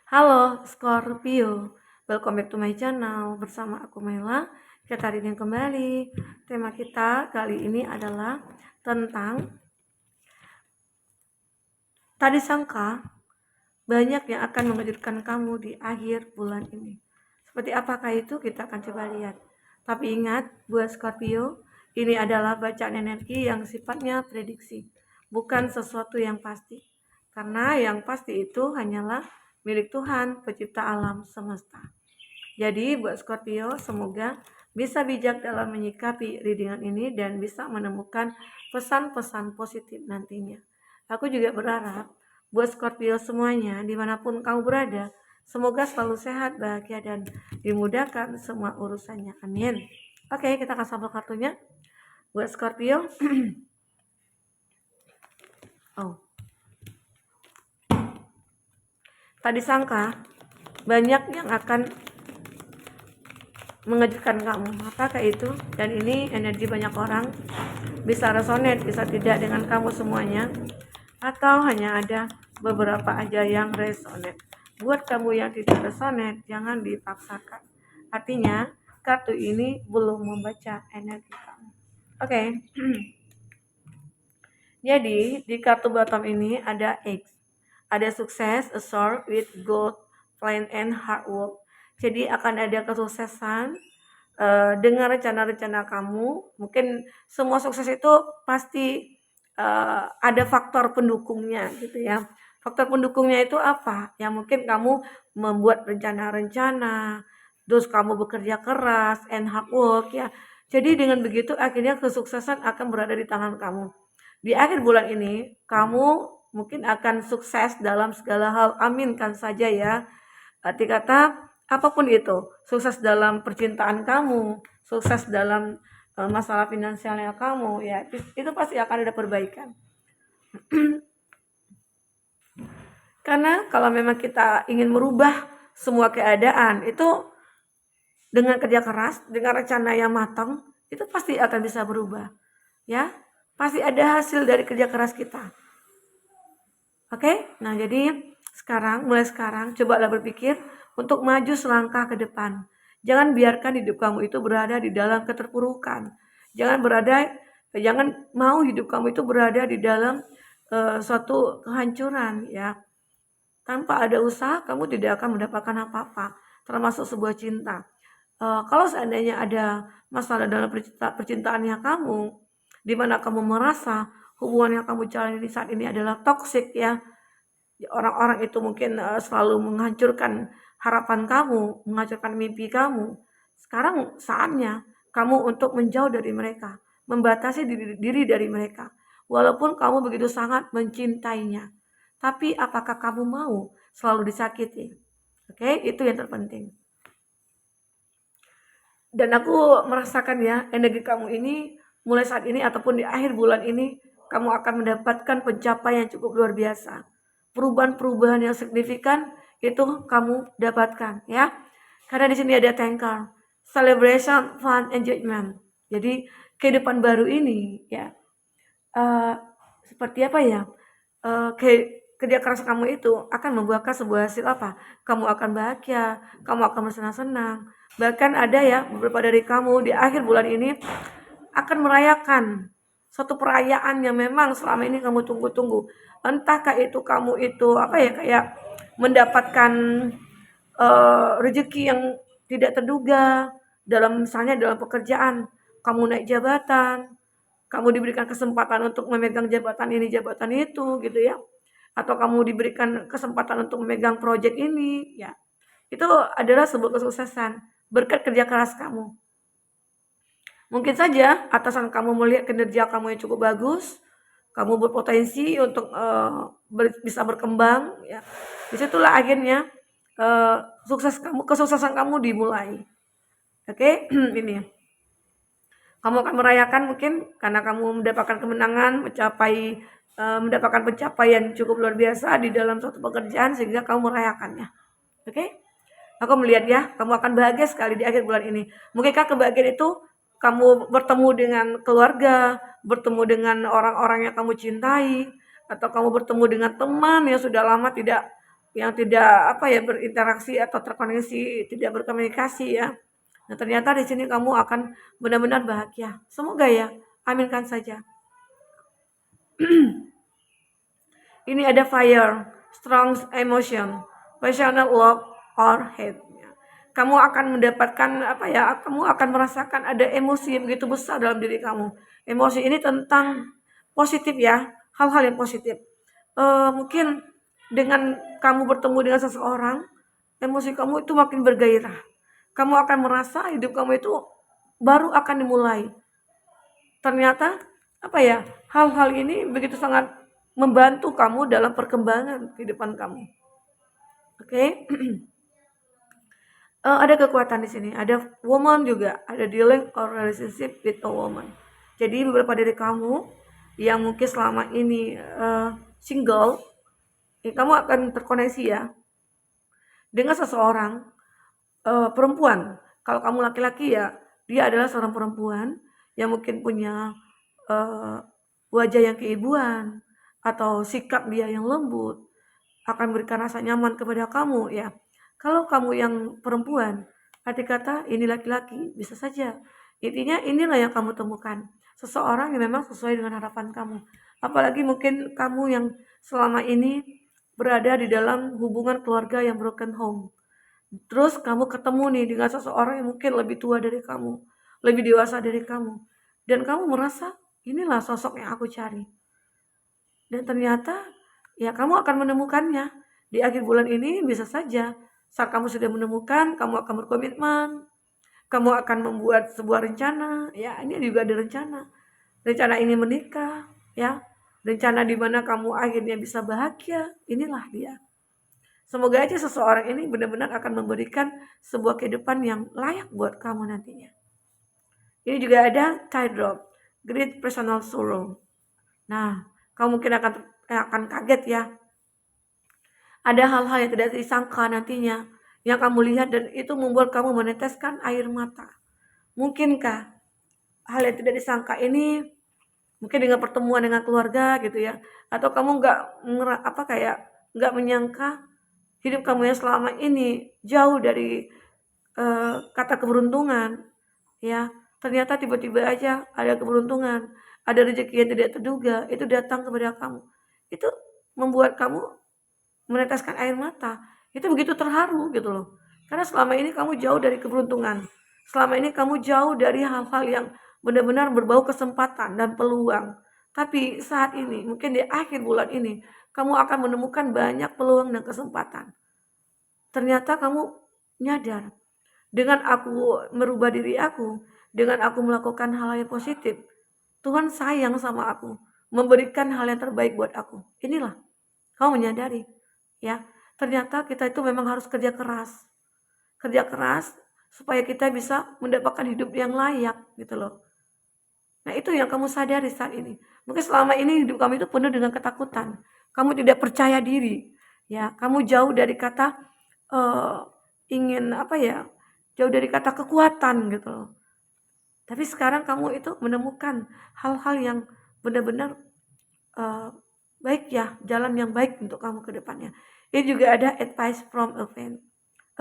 Halo Scorpio, welcome back to my channel. Bersama aku Mela, kita reading kembali. Tema kita kali ini adalah tentang tak disangka banyak yang akan mengejutkan kamu di akhir bulan ini. Seperti apakah itu kita akan coba lihat. Tapi ingat buat Scorpio, ini adalah bacaan energi yang sifatnya prediksi, bukan sesuatu yang pasti. Karena yang pasti itu hanyalah milik Tuhan, pencipta alam semesta. Jadi buat Scorpio, semoga bisa bijak dalam menyikapi readingan ini dan bisa menemukan pesan-pesan positif nantinya. Aku juga berharap buat Scorpio semuanya, dimanapun kamu berada, semoga selalu sehat, bahagia, dan dimudahkan semua urusannya. Amin. Oke, kita akan sampel kartunya. Buat Scorpio, tak disangka banyak yang akan mengejutkan kamu. Apakah itu? Dan ini energi banyak orang, bisa resonate, bisa tidak dengan kamu semuanya, atau hanya ada beberapa aja yang resonate. Buat kamu yang tidak resonate, jangan dipaksakan. Artinya kartu ini belum membaca energi kamu. Oke. Jadi di kartu bottom ini ada X, ada sukses, a sword with gold, plan and hard work. Jadi akan ada kesuksesan dengan rencana-rencana kamu. Mungkin semua sukses itu pasti ada faktor pendukungnya gitu ya. Faktor pendukungnya itu apa? Ya mungkin kamu membuat rencana-rencana, terus kamu bekerja keras and hard work ya. Jadi dengan begitu akhirnya kesuksesan akan berada di tangan kamu. Di akhir bulan ini kamu mungkin akan sukses dalam segala hal. Aminkan saja ya. Arti kata apapun itu, sukses dalam percintaan kamu, sukses dalam masalah finansialnya kamu ya, itu pasti akan ada perbaikan. Karena kalau memang kita ingin merubah semua keadaan itu dengan kerja keras, dengan rencana yang matang, itu pasti akan bisa berubah. Ya, pasti ada hasil dari kerja keras kita. Oke? Nah, jadi mulai sekarang cobalah berpikir untuk maju selangkah ke depan. Jangan biarkan hidup kamu itu berada di dalam keterpurukan. Jangan mau hidup kamu itu berada di dalam suatu kehancuran ya. Tanpa ada usaha kamu tidak akan mendapatkan apa-apa, termasuk sebuah cinta. Kalau seandainya ada masalah dalam percintaannya kamu, di mana kamu merasa hubungan yang kamu jalani saat ini adalah toksik ya, orang-orang itu mungkin selalu menghancurkan harapan kamu, menghancurkan mimpi kamu. Sekarang saatnya kamu untuk menjauh dari mereka, membatasi diri dari mereka. Walaupun kamu begitu sangat mencintainya. Tapi apakah kamu mau selalu disakiti? Oke, itu yang terpenting. Dan aku merasakan ya, energi kamu ini mulai saat ini ataupun di akhir bulan ini, kamu akan mendapatkan pencapaian yang cukup luar biasa. Perubahan-perubahan yang signifikan itu kamu dapatkan ya. Karena di sini ada tengkar, celebration, fun, enjoyment. Jadi kehidupan baru ini ya, seperti apa ya? Kerja keras kamu itu akan membuahkan sebuah hasil apa? Kamu akan bahagia, kamu akan bersenang-senang. Bahkan ada ya beberapa dari kamu di akhir bulan ini akan merayakan suatu perayaan yang memang selama ini kamu tunggu-tunggu. Entahkah itu kamu itu apa ya, kayak mendapatkan rezeki yang tidak terduga misalnya dalam pekerjaan, kamu naik jabatan, kamu diberikan kesempatan untuk memegang jabatan ini, jabatan itu gitu ya. Atau kamu diberikan kesempatan untuk memegang proyek ini ya. Itu adalah sebuah kesuksesan berkat kerja keras kamu. Mungkin saja atasan kamu melihat kinerja kamu yang cukup bagus, kamu berpotensi untuk bisa berkembang ya. Disitulah akhirnya kesuksesan kamu dimulai. Oke, ini kamu akan merayakan mungkin karena kamu mendapatkan kemenangan, mendapatkan pencapaian cukup luar biasa di dalam suatu pekerjaan sehingga kamu merayakannya. Oke? Aku melihat ya, kamu akan bahagia sekali di akhir bulan ini. Mungkinkah kebahagiaan itu kamu bertemu dengan keluarga, bertemu dengan orang-orang yang kamu cintai, atau kamu bertemu dengan teman yang sudah lama tidak yang tidak berinteraksi atau terkoneksi, tidak berkomunikasi ya. Nah, ternyata di sini kamu akan benar-benar bahagia. Semoga ya, aminkan saja. Ini ada fire, strong emotion, passionate love or hate. Kamu akan mendapatkan kamu akan merasakan ada emosi yang begitu besar dalam diri kamu. Emosi ini tentang positif ya, hal-hal yang positif. Mungkin dengan kamu bertemu dengan seseorang, emosi kamu itu makin bergairah. Kamu akan merasa hidup kamu itu baru akan dimulai. Ternyata hal-hal ini begitu sangat membantu kamu dalam perkembangan kehidupan kamu. Oke. Ada kekuatan di sini, ada woman juga, ada dealing or relationship with a woman. Jadi beberapa dari kamu yang mungkin selama ini single, kamu akan terkoneksi ya dengan seseorang perempuan. Kalau kamu laki-laki ya, dia adalah seorang perempuan yang mungkin punya wajah yang keibuan atau sikap dia yang lembut, akan berikan rasa nyaman kepada kamu ya. Kalau kamu yang perempuan, arti kata ini laki-laki, bisa saja. Intinya inilah yang kamu temukan. Seseorang yang memang sesuai dengan harapan kamu. Apalagi mungkin kamu yang selama ini berada di dalam hubungan keluarga yang broken home. Terus kamu ketemu nih dengan seseorang yang mungkin lebih tua dari kamu, lebih dewasa dari kamu. Dan kamu merasa inilah sosok yang aku cari. Dan ternyata ya kamu akan menemukannya. Di akhir bulan ini bisa saja saat kamu sudah menemukan, kamu akan berkomitmen, kamu akan membuat sebuah rencana, ya ini juga ada rencana. Rencana ini menikah, ya. Rencana di mana kamu akhirnya bisa bahagia, inilah dia. Semoga aja seseorang ini benar-benar akan memberikan sebuah kehidupan yang layak buat kamu nantinya. Ini juga ada tightrope, great personal sorrow. Nah, kamu mungkin akan kaget ya. Ada hal-hal yang tidak disangka nantinya yang kamu lihat dan itu membuat kamu meneteskan air mata. Mungkinkah hal yang tidak disangka ini mungkin dengan pertemuan dengan keluarga gitu ya, atau kamu nggak menyangka hidup kamu yang selama ini jauh dari kata keberuntungan ya, ternyata tiba-tiba aja ada keberuntungan, ada rezeki yang tidak terduga itu datang kepada kamu. Itu membuat kamu meneteskan air mata. Itu begitu terharu gitu loh. Karena selama ini kamu jauh dari keberuntungan. Selama ini kamu jauh dari hal-hal yang benar-benar berbau kesempatan dan peluang. Tapi saat ini, mungkin di akhir bulan ini, kamu akan menemukan banyak peluang dan kesempatan. Ternyata kamu nyadar, dengan aku merubah diri aku, dengan aku melakukan hal yang positif, Tuhan sayang sama aku, memberikan hal yang terbaik buat aku. Inilah, kamu menyadari, ya. Ternyata kita itu memang harus kerja keras. Kerja keras supaya kita bisa mendapatkan hidup yang layak gitu loh. Nah, itu yang kamu sadari saat ini. Mungkin selama ini hidup kamu itu penuh dengan ketakutan. Kamu tidak percaya diri. Ya, kamu jauh dari kata ingin jauh dari kata kekuatan gitu loh. Tapi sekarang kamu itu menemukan hal-hal yang benar-benar baik ya, jalan yang baik untuk kamu ke depannya. Ini juga ada advice from a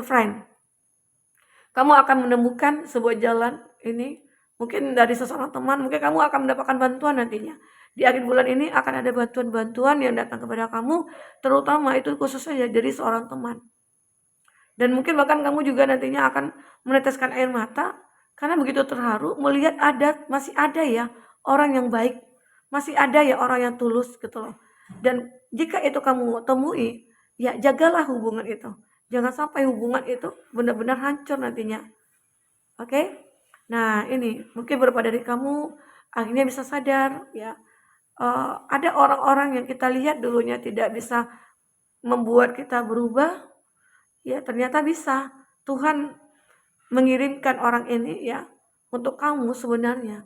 friend. Kamu akan menemukan sebuah jalan ini mungkin dari seseorang teman, mungkin kamu akan mendapatkan bantuan nantinya. Di akhir bulan ini akan ada bantuan-bantuan yang datang kepada kamu, terutama itu khususnya dari seorang teman. Dan mungkin bahkan kamu juga nantinya akan meneteskan air mata karena begitu terharu melihat masih ada ya orang yang baik, masih ada ya orang yang tulus gitu loh. Dan jika itu kamu temui, ya jagalah hubungan itu. Jangan sampai hubungan itu benar-benar hancur nantinya. Oke? Nah, ini mungkin beberapa dari kamu akhirnya bisa sadar ya. Ada orang-orang yang kita lihat dulunya tidak bisa membuat kita berubah, ya ternyata bisa. Tuhan mengirimkan orang ini ya untuk kamu sebenarnya.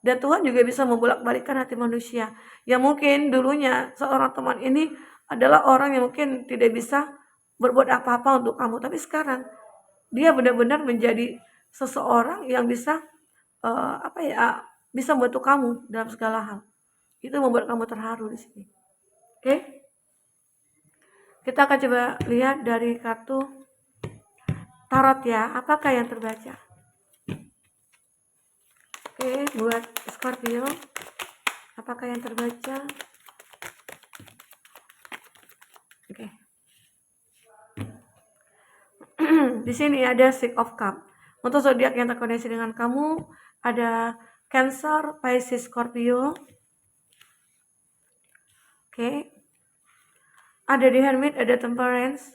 Dan Tuhan juga bisa membolak-balikkan hati manusia. Yang mungkin dulunya seorang teman ini adalah orang yang mungkin tidak bisa berbuat apa-apa untuk kamu. Tapi sekarang dia benar-benar menjadi seseorang yang bisa bisa membantu kamu dalam segala hal. Itu membuat kamu terharu di sini. Oke? Kita akan coba lihat dari kartu tarot ya, apakah yang terbaca. Oke, buat Scorpio, apakah yang terbaca? Oke. Di sini ada Six of Cups. Untuk zodiak yang terkoneksi dengan kamu ada Cancer, Pisces, Scorpio. Oke. Ada The Hermit, ada Temperance,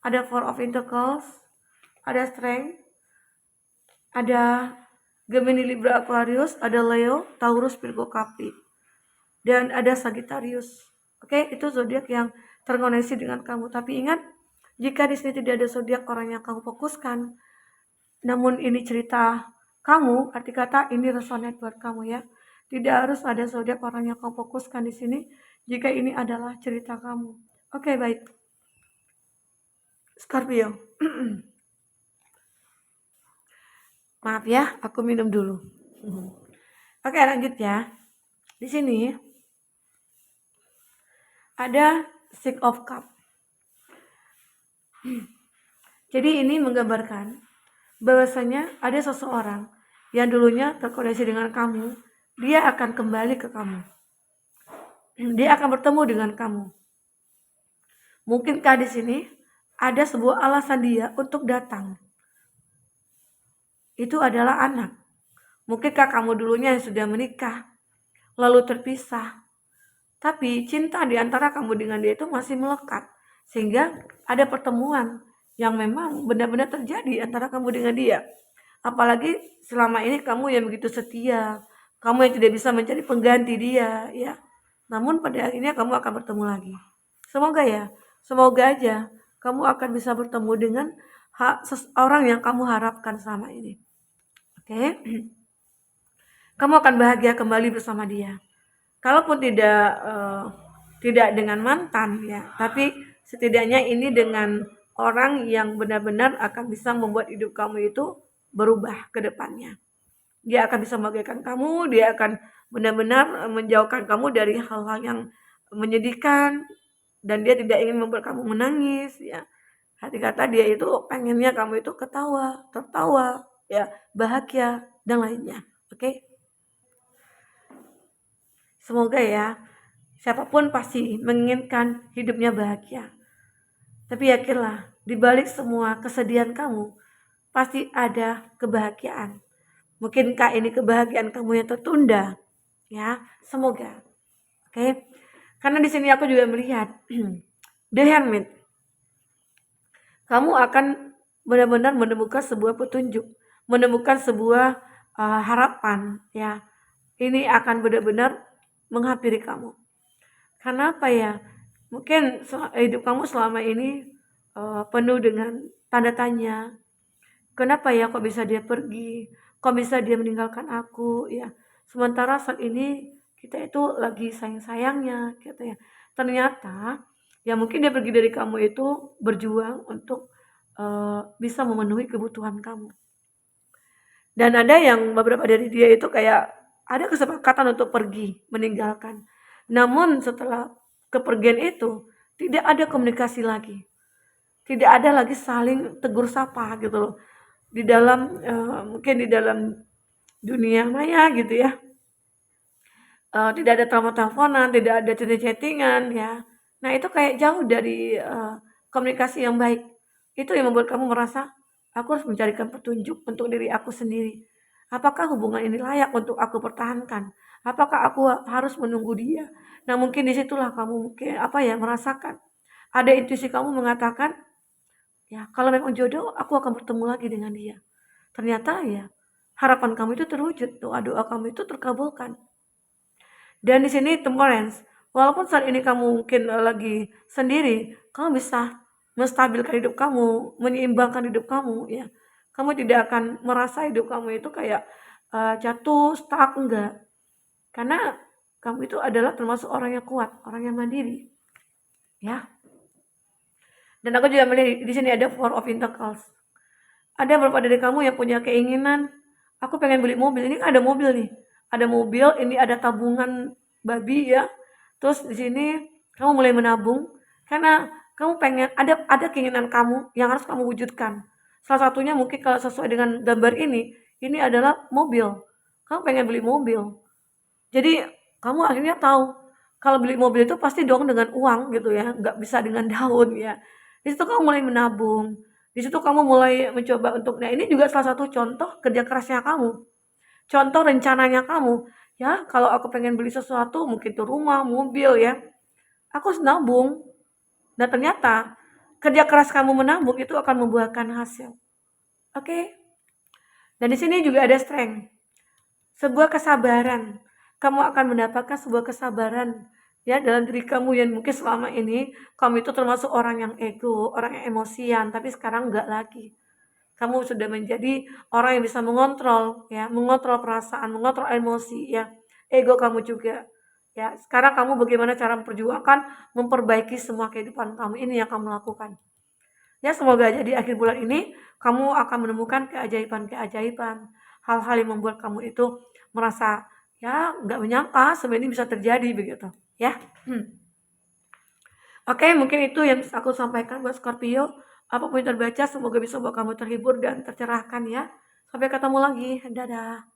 ada Four of Pentacles, ada Strength, ada Gemini, Libra, Aquarius, ada Leo, Taurus, Virgo, Capri, dan ada Sagittarius. Oke, itu zodiak yang terkoneksi dengan kamu. Tapi ingat, jika di sini tidak ada zodiak orang yang kamu fokuskan, namun ini cerita kamu, arti kata ini resonate buat kamu ya. Tidak harus ada zodiak orang yang kamu fokuskan di sini jika ini adalah cerita kamu. Oke, baik. Scorpio. Maaf ya, aku minum dulu. Oke, lanjut ya. Di sini ada Six of Cups. Jadi ini menggambarkan bahwasanya ada seseorang yang dulunya terkoneksi dengan kamu, dia akan kembali ke kamu. Dia akan bertemu dengan kamu. Mungkinkah di sini ada sebuah alasan dia untuk datang? Itu adalah anak. Mungkinkah kamu dulunya yang sudah menikah, lalu terpisah, tapi cinta di antara kamu dengan dia itu masih melekat, sehingga ada pertemuan yang memang benar-benar terjadi antara kamu dengan dia. Apalagi selama ini kamu yang begitu setia, kamu yang tidak bisa mencari pengganti dia, ya. Namun pada akhirnya kamu akan bertemu lagi. Semoga aja kamu akan bisa bertemu dengan orang yang kamu harapkan selama ini. Oke? Kamu akan bahagia kembali bersama dia. Kalaupun tidak dengan mantan ya, tapi setidaknya ini dengan orang yang benar-benar akan bisa membuat hidup kamu itu berubah ke depannya. Dia akan bisa membahagiakan kamu, dia akan benar-benar menjauhkan kamu dari hal-hal yang menyedihkan, dan dia tidak ingin membuat kamu menangis ya. Hati kata dia itu pengennya kamu itu ketawa, tertawa, ya, bahagia dan lainnya. Oke? Semoga ya, siapapun pasti menginginkan hidupnya bahagia. Tapi yakinlah, di balik semua kesedihan kamu, pasti ada kebahagiaan. Mungkinkah ini kebahagiaan kamu yang tertunda? Ya, semoga. Oke. Karena di sini aku juga melihat The Hermit. Kamu akan benar-benar menemukan sebuah petunjuk, menemukan sebuah harapan ya. Ini akan benar-benar menghampiri kamu. Karena apa ya? Mungkin hidup kamu selama ini penuh dengan tanda tanya. Kenapa ya kok bisa dia pergi? Kok bisa dia meninggalkan aku ya? Sementara saat ini kita itu lagi sayang-sayangnya gitu ya. Ternyata ya mungkin dia pergi dari kamu itu berjuang untuk bisa memenuhi kebutuhan kamu. Dan ada yang beberapa dari dia itu kayak ada kesepakatan untuk pergi, meninggalkan. Namun setelah kepergian itu tidak ada komunikasi lagi. Tidak ada lagi saling tegur sapa gitu loh. Di dalam mungkin di dalam dunia maya gitu ya. Tidak ada telepon-teleponan, tidak ada chatting-chattingan ya. Nah, itu kayak jauh dari komunikasi yang baik. Itu yang membuat kamu merasa aku harus mencarikan petunjuk untuk diri aku sendiri. Apakah hubungan ini layak untuk aku pertahankan? Apakah aku harus menunggu dia? Nah, mungkin disitulah kamu mungkin merasakan ada intuisi kamu mengatakan, ya kalau memang jodoh aku akan bertemu lagi dengan dia. Ternyata ya harapan kamu itu terwujud, doa-doa kamu itu terkabulkan. Dan di sini Temperance, walaupun saat ini kamu mungkin lagi sendiri, kamu bisa menstabilkan hidup kamu, menyeimbangkan hidup kamu ya. Kamu tidak akan merasa hidup kamu itu kayak jatuh, stuck, enggak. Karena kamu itu adalah termasuk orang yang kuat, orang yang mandiri. Ya. Dan aku juga melihat di sini ada Four of Pentacles. Ada beberapa dari kamu yang punya keinginan, aku pengen beli mobil. Ini kan ada mobil nih. Ada mobil, ini ada tabungan babi ya. Terus di sini Kamu mulai menabung karena kamu pengen ada keinginan kamu yang harus kamu wujudkan. Salah satunya mungkin kalau sesuai dengan gambar ini adalah mobil. Kamu pengen beli mobil. Jadi kamu akhirnya tahu kalau beli mobil itu pasti dong dengan uang gitu ya, nggak bisa dengan daun ya. Di situ kamu mulai menabung. Di situ kamu mulai mencoba untuk, nah ini juga salah satu contoh kerja kerasnya kamu. Contoh rencananya kamu. Ya, kalau aku pengen beli sesuatu, mungkin itu rumah, mobil ya. Aku harus nabung. Dan ternyata kerja keras kamu menabung itu akan membuahkan hasil. Oke? Dan di sini juga ada strength. Sebuah kesabaran. Kamu akan mendapatkan sebuah kesabaran ya dalam diri kamu yang mungkin selama ini kamu itu termasuk orang yang ego, orang yang emosian, tapi sekarang enggak lagi. Kamu sudah menjadi orang yang bisa mengontrol ya, mengontrol perasaan, mengontrol emosi ya. Ego kamu juga. Ya, sekarang kamu bagaimana cara memperjuangkan, memperbaiki semua kehidupan kamu ini yang kamu lakukan. Ya, semoga aja di akhir bulan ini kamu akan menemukan keajaiban-keajaiban, hal-hal yang membuat kamu itu merasa ya nggak menyangka sebenarnya bisa terjadi begitu ya. Oke, mungkin itu yang bisa aku sampaikan buat Scorpio. Apapun yang terbaca semoga bisa buat kamu terhibur dan tercerahkan ya. Sampai ketemu lagi, dadah.